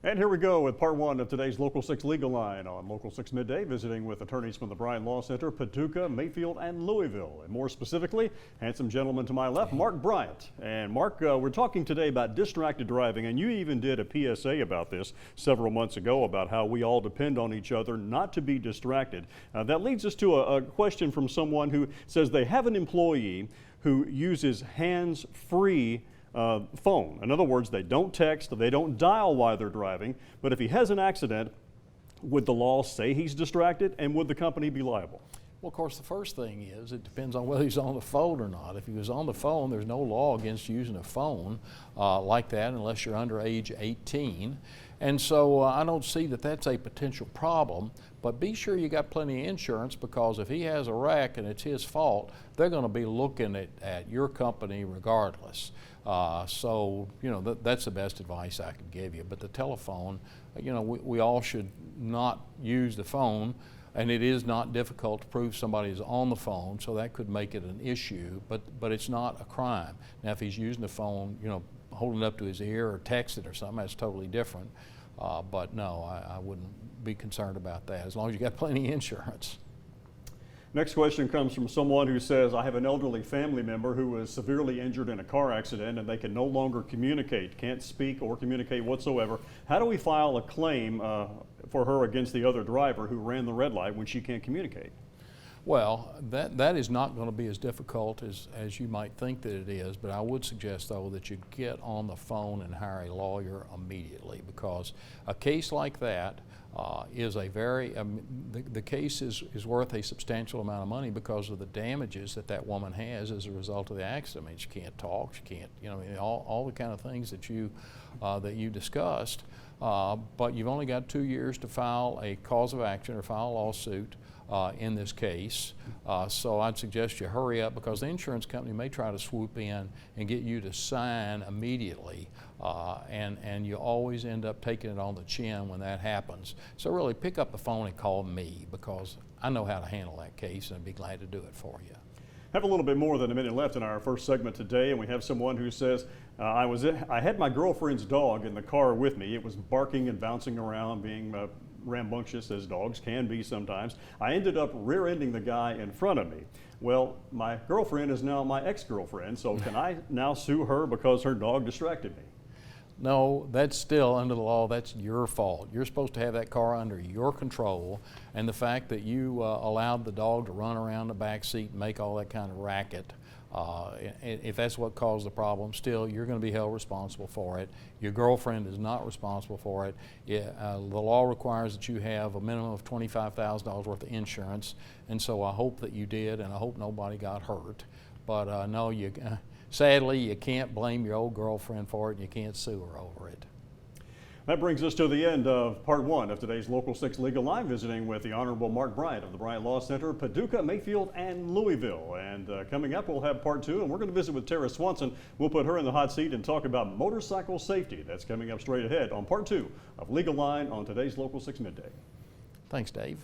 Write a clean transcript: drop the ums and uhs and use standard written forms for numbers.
And here we go with part one of today's Local 6 Legal Line on Local 6 Midday, visiting with attorneys from the Bryant Law Center, Paducah, Mayfield, and Louisville. And more specifically, handsome gentleman to my left, Mark Bryant. And Mark, we're talking today about distracted driving, and you even did a P.S.A. about this several months ago about how we all depend on each other not to be distracted. That leads us to a question from someone who says they have an employee who uses hands-free phone. In other words, they don't text, they don't dial while they're driving, but if he has an accident, would the law say he's distracted, and would the company be liable? Well, of course, the first thing is it depends on whether he's on the phone or not. If he was on the phone, there's no law against using a phone like that unless you're under age 18. And so I don't see that that's a potential problem, but be sure you got plenty of insurance, because if he has a wreck and it's his fault, they're going to be looking at your company regardless. So, you know, that's the best advice I could give you. But the telephone, you know, we all should not use the phone. And it is not difficult to prove somebody is on the phone, so that could make it an issue, but it's not a crime. Now, if he's using the phone, you know, holding it up to his ear or texting or something, that's totally different. But no, I wouldn't be concerned about that, as long as you got plenty of insurance. Next question comes from someone who says, I have an elderly family member who was severely injured in a car accident and they can no longer communicate, can't speak or communicate whatsoever. How do we file a claim for her against the other driver who ran the red light when she can't communicate? Well, that is not going to be as difficult as you might think that it is, but I would suggest, though, that you get on the phone and hire a lawyer immediately, because a case like that is a very, the case is worth a substantial amount of money because of the damages that woman has as a result of the accident. I mean, she can't talk, she can't, you know, all the kind of things that you discussed, but you've only got 2 years to file a cause of action or file a lawsuit in this case. So I'd suggest you hurry up, because the insurance company may try to swoop in and get you to sign immediately, and you always end up taking it on the chin when that happens. So really pick up the phone and call me, because I know how to handle that case and I'd be glad to do it for you. Have a little bit more than a minute left in our first segment today, and we have someone who says, I had my girlfriend's dog in the car with me. It was barking and bouncing around, being rambunctious, as dogs can be sometimes. I ended up rear-ending the guy in front of me. Well, my girlfriend is now my ex-girlfriend, so can I now sue her because her dog distracted me? No, that's still under the law, that's your fault. You're supposed to have that car under your control, and the fact that you allowed the dog to run around the back seat and make all that kind of racket, if that's what caused the problem, still you're going to be held responsible for it. Your girlfriend is not responsible for it. The law requires that you have a minimum of $25,000 worth of insurance, and so I hope that you did, and I hope nobody got hurt. But no, sadly, you can't blame your old girlfriend for it, and you can't sue her over it. That brings us to the end of part one of today's Local 6 Legal Line, visiting with the Honorable Mark Bryant of the Bryant Law Center, Paducah, Mayfield, and Louisville. And coming up, we'll have part two, and we're going to visit with Tara Swanson. We'll put her in the hot seat and talk about motorcycle safety. That's coming up straight ahead on part two of Legal Line on today's Local 6 Midday. Thanks, Dave.